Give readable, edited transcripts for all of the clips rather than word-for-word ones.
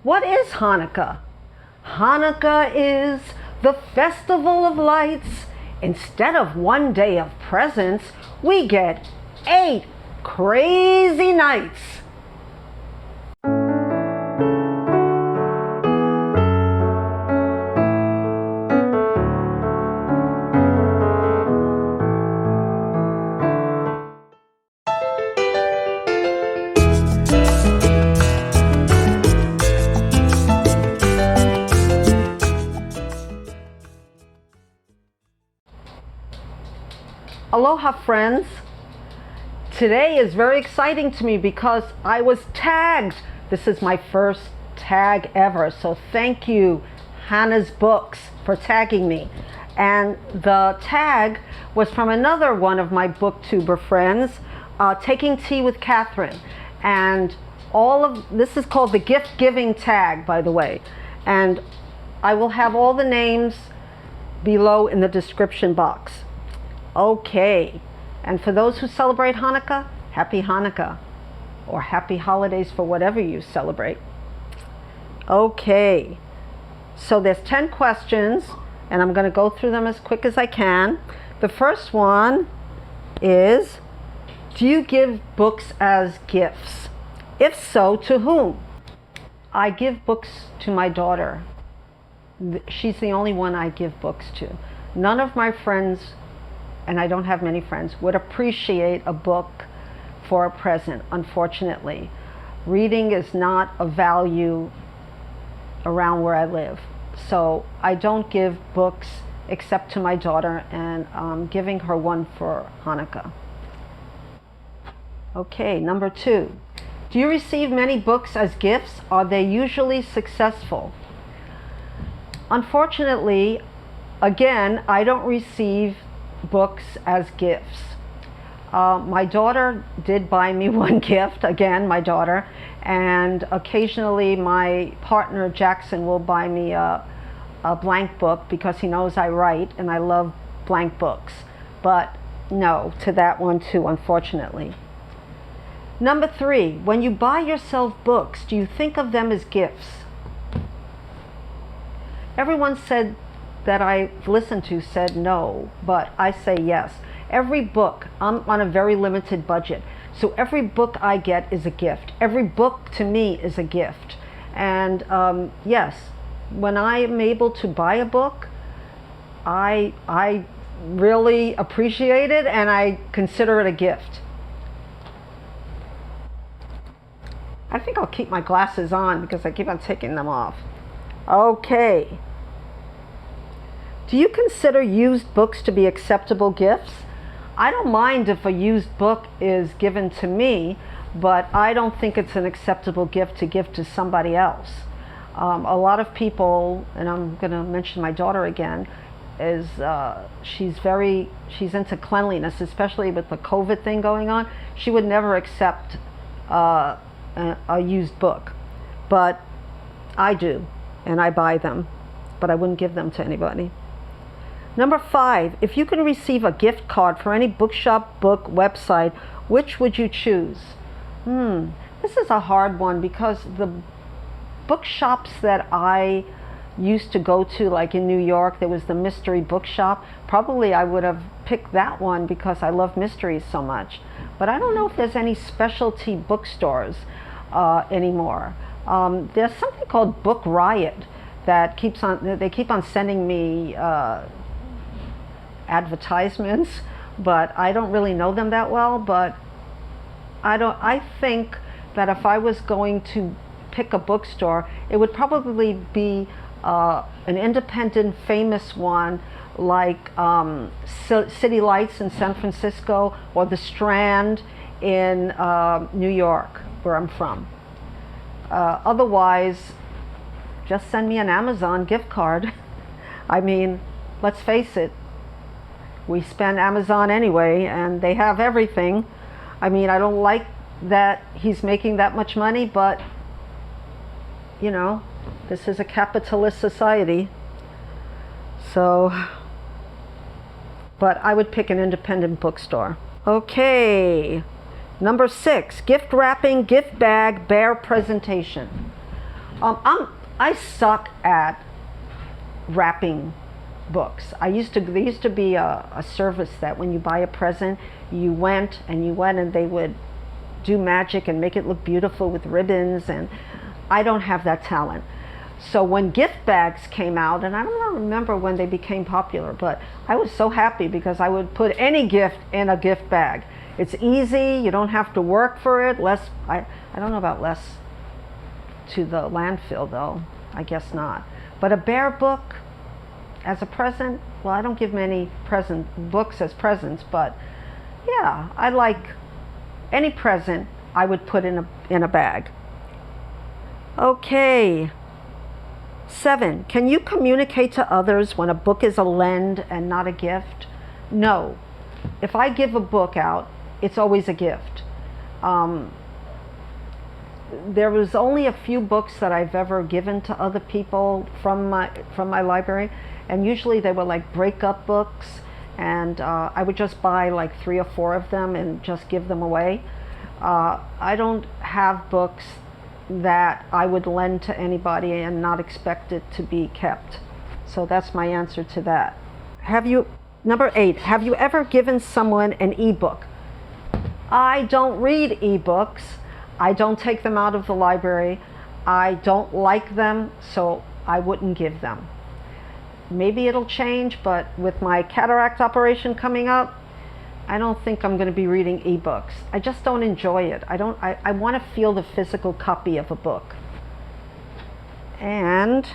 What is Hanukkah? Hanukkah is the festival of lights. Instead of one day of presents, we get 8 crazy nights. Aloha friends. Today is very exciting to me because I was tagged. This is my first tag ever, so thank you Hannah's Books for tagging me. And the tag was from another one of my booktuber friends, Taking Tea with Catherine. And all of this is called the gift giving tag, by the way. And I will have all the names below in the description box. Okay, and for those who celebrate Hanukkah, happy Hanukkah, or happy holidays for whatever you celebrate. Okay, so there's 10 questions, and I'm going to go through them as quick as I can. The first one is, do you give books as gifts? If so, to whom? I give books to my daughter. She's the only one I give books to. None of my friends, and I don't have many friends, would appreciate a book for a present, unfortunately. Reading is not a value around where I live. So I don't give books except to my daughter, and I'm giving her one for Hanukkah. Okay, number 2. Do you receive many books as gifts? Are they usually successful? Unfortunately, again, I don't receive books as gifts. My daughter did buy me one gift, again my daughter, and occasionally my partner Jackson will buy me a blank book because he knows I write and I love blank books. But no to that one too, unfortunately. Number 3, when you buy yourself books, do you think of them as gifts? Everyone said that I've listened to said no, but I say yes. Every book, I'm on a very limited budget, so every book I get is a gift. Every book to me is a gift. And yes, when I am able to buy a book, I really appreciate it and I consider it a gift. I think I'll keep my glasses on because I keep on taking them off. Okay. Do you consider used books to be acceptable gifts? I don't mind if a used book is given to me, but I don't think it's an acceptable gift to give to somebody else. A lot of people, and I'm going to mention my daughter again, is she's into cleanliness, especially with the COVID thing going on. She would never accept a used book, but I do, and I buy them, but I wouldn't give them to anybody. Number 5, if you can receive a gift card for any bookshop, book, website, which would you choose? This is a hard one because the bookshops that I used to go to, like in New York, there was the mystery bookshop. Probably I would have picked that one because I love mysteries so much. But I don't know if there's any specialty bookstores anymore. There's something called Book Riot that they keep on sending me advertisements, but I don't really know them that well. But I think that if I was going to pick a bookstore, it would probably be an independent famous one like City Lights in San Francisco or the Strand in New York, where I'm from. Otherwise, just send me an Amazon gift card. I mean, let's face it, we spend Amazon anyway, and they have everything. I mean, I don't like that he's making that much money, but, you know, this is a capitalist society. So, but I would pick an independent bookstore. Okay, number 6, gift wrapping, gift bag, bear presentation. I suck at wrapping books. There used to be a service that when you buy a present, you went and they would do magic and make it look beautiful with ribbons, and I don't have that talent. So when gift bags came out, and I don't remember when they became popular, but I was so happy because I would put any gift in a gift bag. It's easy, you don't have to work for it. I don't know about less to the landfill though, I guess not. But a bear book as a present, well, I don't give many books as presents, but yeah, I like any present I would put in a bag. Okay. 7, can you communicate to others when a book is a lend and not a gift? No. If I give a book out, it's always a gift. There was only a few books that I've ever given to other people from my library, and usually they were like breakup books, and I would just buy like 3 or 4 of them and just give them away. I don't have books that I would lend to anybody and not expect it to be kept. So that's my answer to that. Number 8, have you ever given someone an ebook? I don't read ebooks. I don't take them out of the library. I don't like them, so I wouldn't give them. Maybe it'll change, but with my cataract operation coming up, I don't think I'm going to be reading ebooks. I just don't enjoy it. I want to feel the physical copy of a book. And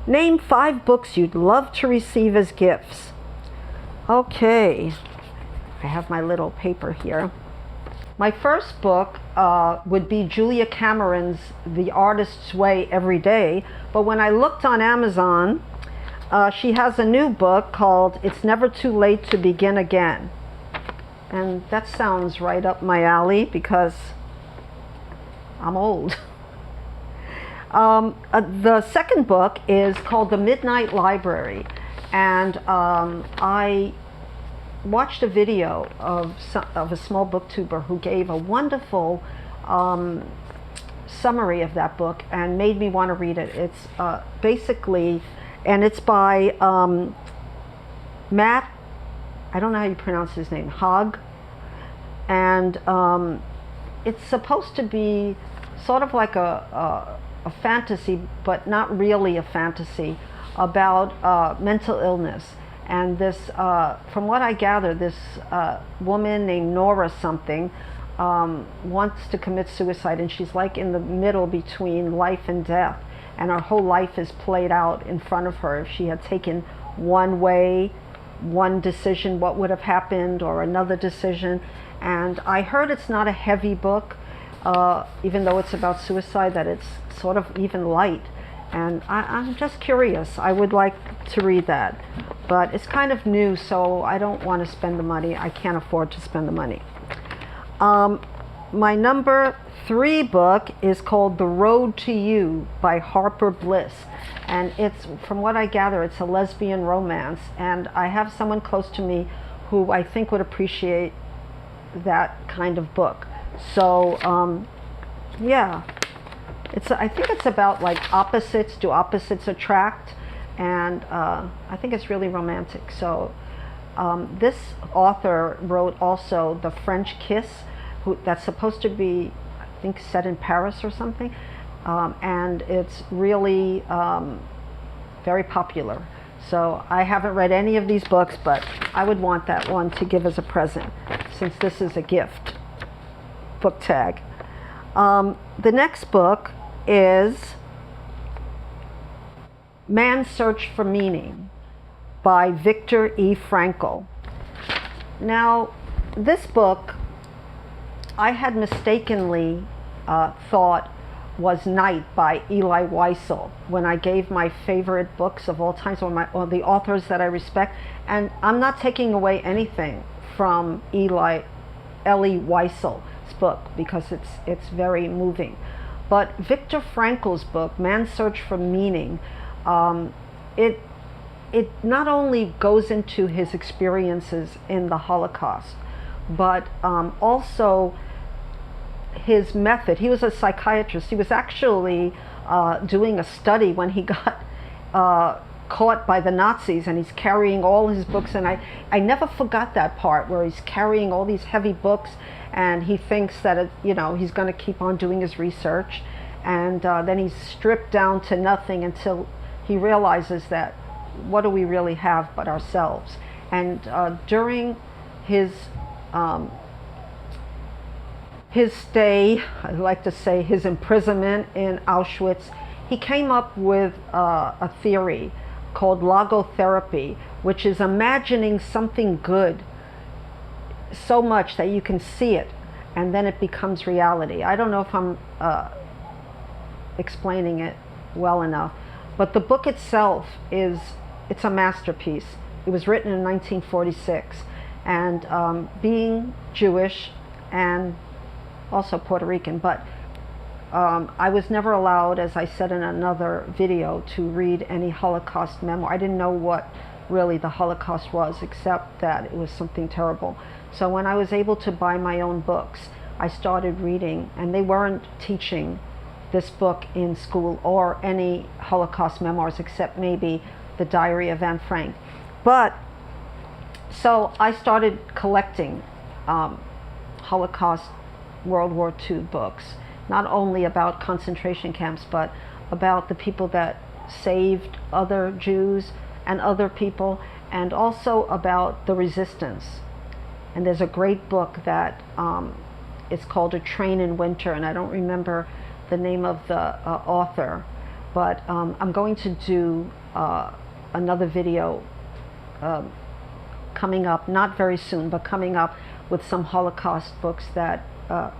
name 5 books you'd love to receive as gifts. Okay, I have my little paper here. My first book would be Julia Cameron's The Artist's Way Every Day, but when I looked on Amazon, she has a new book called It's Never Too Late to Begin Again. And that sounds right up my alley because I'm old. The second book is called The Midnight Library. And I watched a video of a small booktuber who gave a wonderful summary of that book and made me want to read it. It's basically, and it's by Matt, I don't know how you pronounce his name, Haig. And it's supposed to be sort of like a fantasy, but not really a fantasy, about mental illness. And this, from what I gather, this woman named Nora something wants to commit suicide, and she's like in the middle between life and death, and her whole life is played out in front of her. If she had taken one way, one decision, what would have happened, or another decision. And I heard it's not a heavy book, even though it's about suicide, that it's sort of even light. And I'm just curious. I would like to read that. But it's kind of new, so I don't want to spend the money. I can't afford to spend the money. My number 3 book is called The Road to You by Harper Bliss. And it's, from what I gather, it's a lesbian romance. And I have someone close to me who I think would appreciate that kind of book. So, yeah. I think it's about like opposites. Do opposites attract? And I think it's really romantic. So this author wrote also The French Kiss, that's supposed to be, I think, set in Paris or something. And it's really very popular. So I haven't read any of these books, but I would want that one to give as a present, since this is a gift book tag. The next book is Man's Search for Meaning by Viktor E. Frankl. Now, this book I had mistakenly thought was Night by Elie Wiesel when I gave my favorite books of all times, or the authors that I respect. And I'm not taking away anything from Elie Wiesel's book, because it's very moving. But Viktor Frankl's book, Man's Search for Meaning, it not only goes into his experiences in the Holocaust, but also his method. He was a psychiatrist. He was actually doing a study when he got caught by the Nazis, and he's carrying all his books, and I never forgot that part where he's carrying all these heavy books, and he thinks that he's going to keep on doing his research, and then he's stripped down to nothing until he realizes that what do we really have but ourselves. And during his stay, I'd like to say his imprisonment in Auschwitz, he came up with a theory called logotherapy, which is imagining something good so much that you can see it and then it becomes reality. I don't know if I'm explaining it well enough, but the book itself it's a masterpiece. It was written in 1946, and being Jewish and also Puerto Rican, but I was never allowed, as I said in another video, to read any Holocaust memoir. I didn't know what really the Holocaust was, except that it was something terrible. So when I was able to buy my own books, I started reading, and they weren't teaching this book in school or any Holocaust memoirs, except maybe the Diary of Anne Frank. But so I started collecting Holocaust World War II books, not only about concentration camps, but about the people that saved other Jews and other people, and also about the resistance. And there's a great book that is called A Train in Winter, and I don't remember the name of the author, but I'm going to do another video coming up, not very soon, but coming up with some Holocaust books that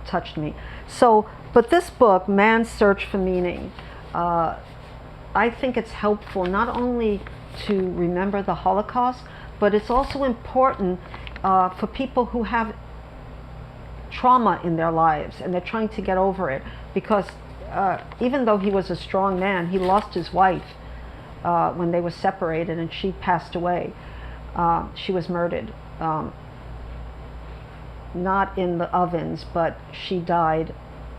touched me. So, but this book, Man's Search for Meaning, I think it's helpful not only to remember the Holocaust, but it's also important for people who have trauma in their lives and they're trying to get over it, because even though he was a strong man, he lost his wife when they were separated, and she passed away. She was murdered. Not in the ovens, but she died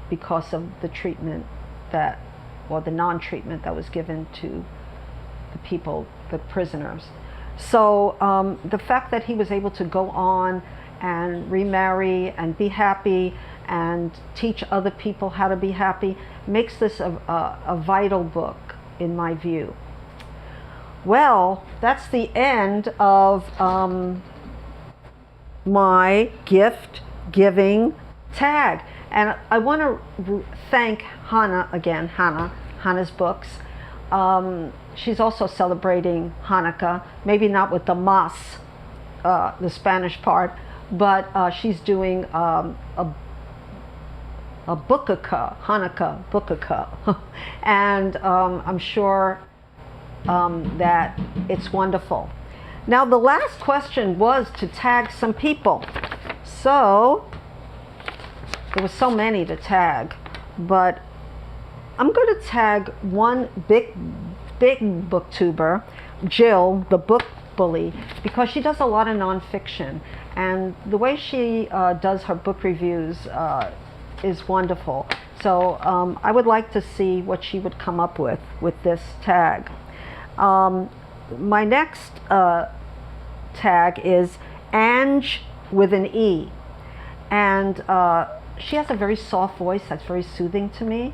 because of the treatment or the non-treatment that was given to the people, the prisoners. So the fact that he was able to go on and remarry and be happy and teach other people how to be happy makes this a vital book in my view. Well, that's the end of my gift giving tag, and I want to thank Hannah again. Hannah's books. She's also celebrating Hanukkah, maybe not with the mas, the Spanish part, but she's doing a bookaka, Hanukkah bookaka, and I'm sure that it's wonderful. Now, the last question was to tag some people. So, there were so many to tag, but I'm going to tag one big booktuber, Jill, the book bully, because she does a lot of nonfiction, and the way she does her book reviews is wonderful. So I would like to see what she would come up with this tag. My next tag is Ange with an E, and she has a very soft voice that's very soothing to me,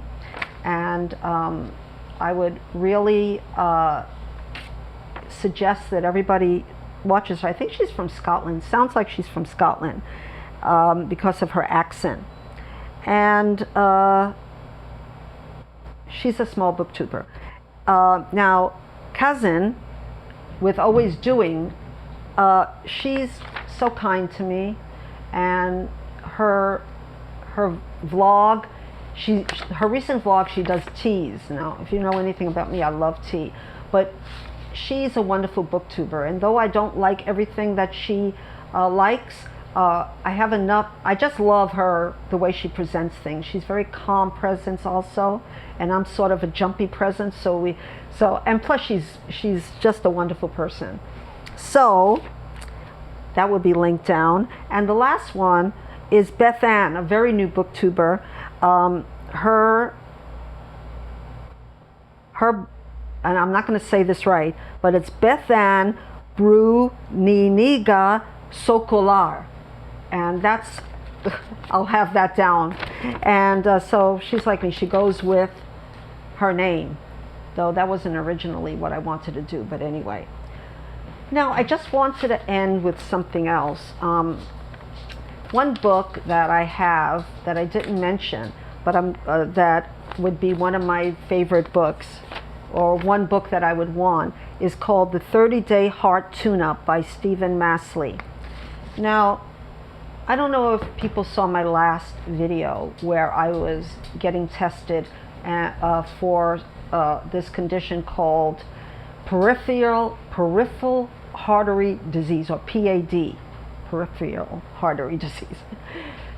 and I would really suggest that everybody watches her. I think she's from Scotland. Sounds like she's from Scotland because of her accent, and she's a small booktuber. Now, Ka-Zen, with Always Doing, she's so kind to me, and her vlog, her recent vlog, she does teas. Now, if you know anything about me, I love tea, but she's a wonderful booktuber, and though I don't like everything that she likes, I just love her, the way she presents things. She's very calm presence also, and I'm sort of a jumpy presence, and plus she's just a wonderful person. So that would be linked down. And the last one is Beth Ann, a very new booktuber. Her, and I'm not going to say this right, but it's Beth Ann Bruniniga Sokolar. And that's, I'll have that down. And so she's like me, she goes with her name, though that wasn't originally what I wanted to do, but anyway. Now, I just wanted to end with something else. One book that I have that I didn't mention, but that would be one of my favorite books, or one book that I would want, is called The 30-Day Heart Tune-Up by Steven Masley. Now, I don't know if people saw my last video where I was getting tested for this condition called peripheral artery disease, or PAD, peripheral artery disease.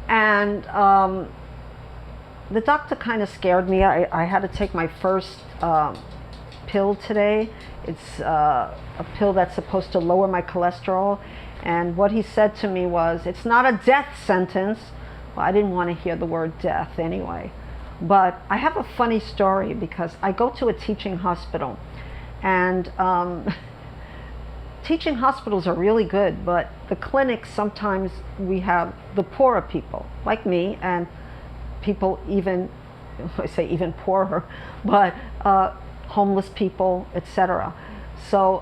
And the doctor kind of scared me. I had to take my first pill today. It's a pill that's supposed to lower my cholesterol. And what he said to me was, it's not a death sentence. Well, I didn't want to hear the word death anyway. But I have a funny story, because I go to a teaching hospital. And teaching hospitals are really good, but the clinics, sometimes we have the poorer people, like me, and people even, I say even poorer, but homeless people, etc. So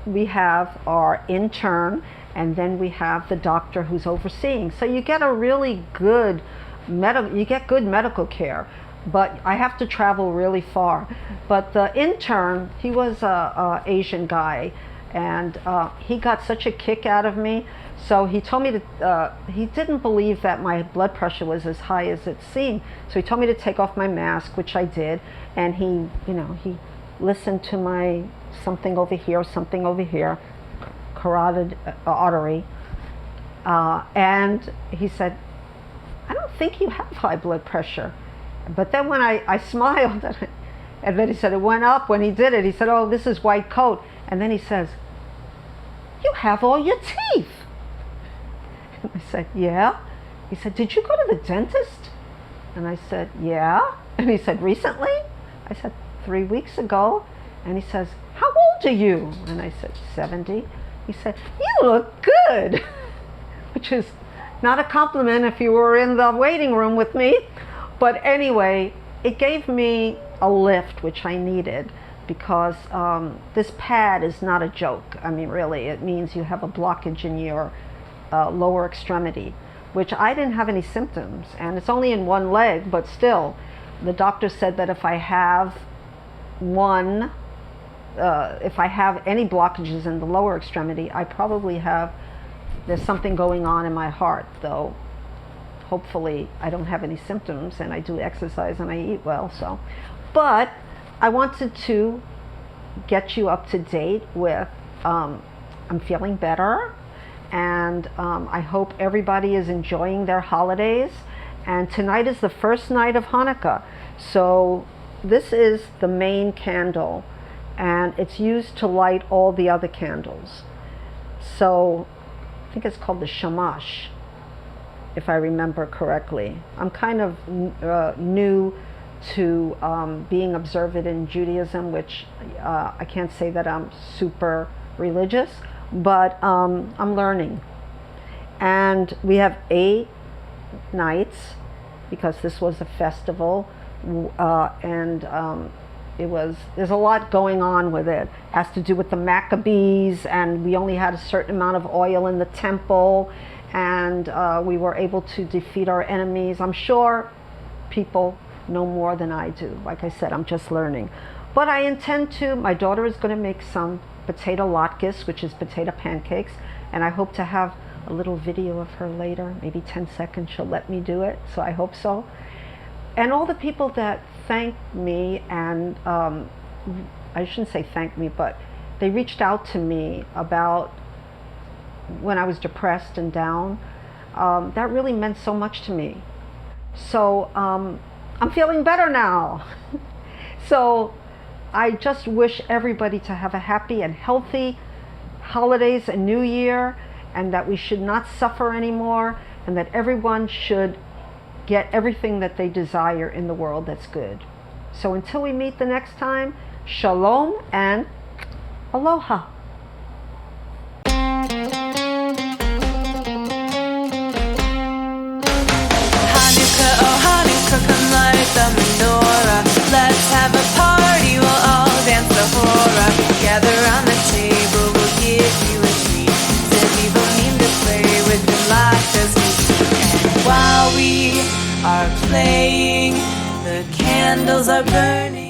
we have our intern, and then we have the doctor who's overseeing. So you get a really good medical care, but I have to travel really far. But the intern, he was a Asian guy, and he got such a kick out of me. So he told me to, he didn't believe that my blood pressure was as high as it seemed. So he told me to take off my mask, which I did. And he, he listened to my something over here, carotid artery. And he said, I don't think you have high blood pressure. But then when I smiled, and then he said it went up when he did it. He said, oh, this is white coat. And then he says, you have all your teeth. And I said, yeah. He said, did you go to the dentist? And I said, yeah. And he said, recently? I said, 3 weeks ago. And he says, how old are you? And I said, 70. He said, you look good. Which is not a compliment if you were in the waiting room with me. But anyway, it gave me a lift, which I needed, because this pad is not a joke. I mean, really, it means you have a blockage in your lower extremity, which I didn't have any symptoms, and it's only in one leg, but still, the doctor said that if I have any blockages in the lower extremity, I probably there's something going on in my heart, though hopefully I don't have any symptoms, and I do exercise and I eat well, so. But I wanted to get you up to date with, I'm feeling better, and I hope everybody is enjoying their holidays. And tonight is the first night of Hanukkah. So this is the main candle, and it's used to light all the other candles. So I think it's called the shamash, if I remember correctly. I'm kind of new to being observant in Judaism, which I can't say that I'm super religious, but I'm learning. And we have 8 nights, because this was a festival, and there's a lot going on with it. It has to do with the Maccabees, and we only had a certain amount of oil in the temple, and we were able to defeat our enemies. I'm sure people know more than I do. Like I said, I'm just learning. But I intend to, my daughter is going to make some potato latkes, which is potato pancakes, and I hope to have a little video of her later, maybe 10 seconds. She'll let me do it, so I hope so. And all the people that thank me, and I shouldn't say thank me, but they reached out to me about when I was depressed and down. That really meant so much to me. So I'm feeling better now. So I just wish everybody to have a happy and healthy holidays and New Year, and that we should not suffer anymore, and that everyone should get everything that they desire in the world that's good. So until we meet the next time, shalom and aloha. Hanukkah, oh Hanukkah, come light the menorah. Let's have a party, we'll all dance the hora. Gather round the table, we'll give you a treat. Says evil mean to play with your life as we see. And while we are playing, the candles are burning.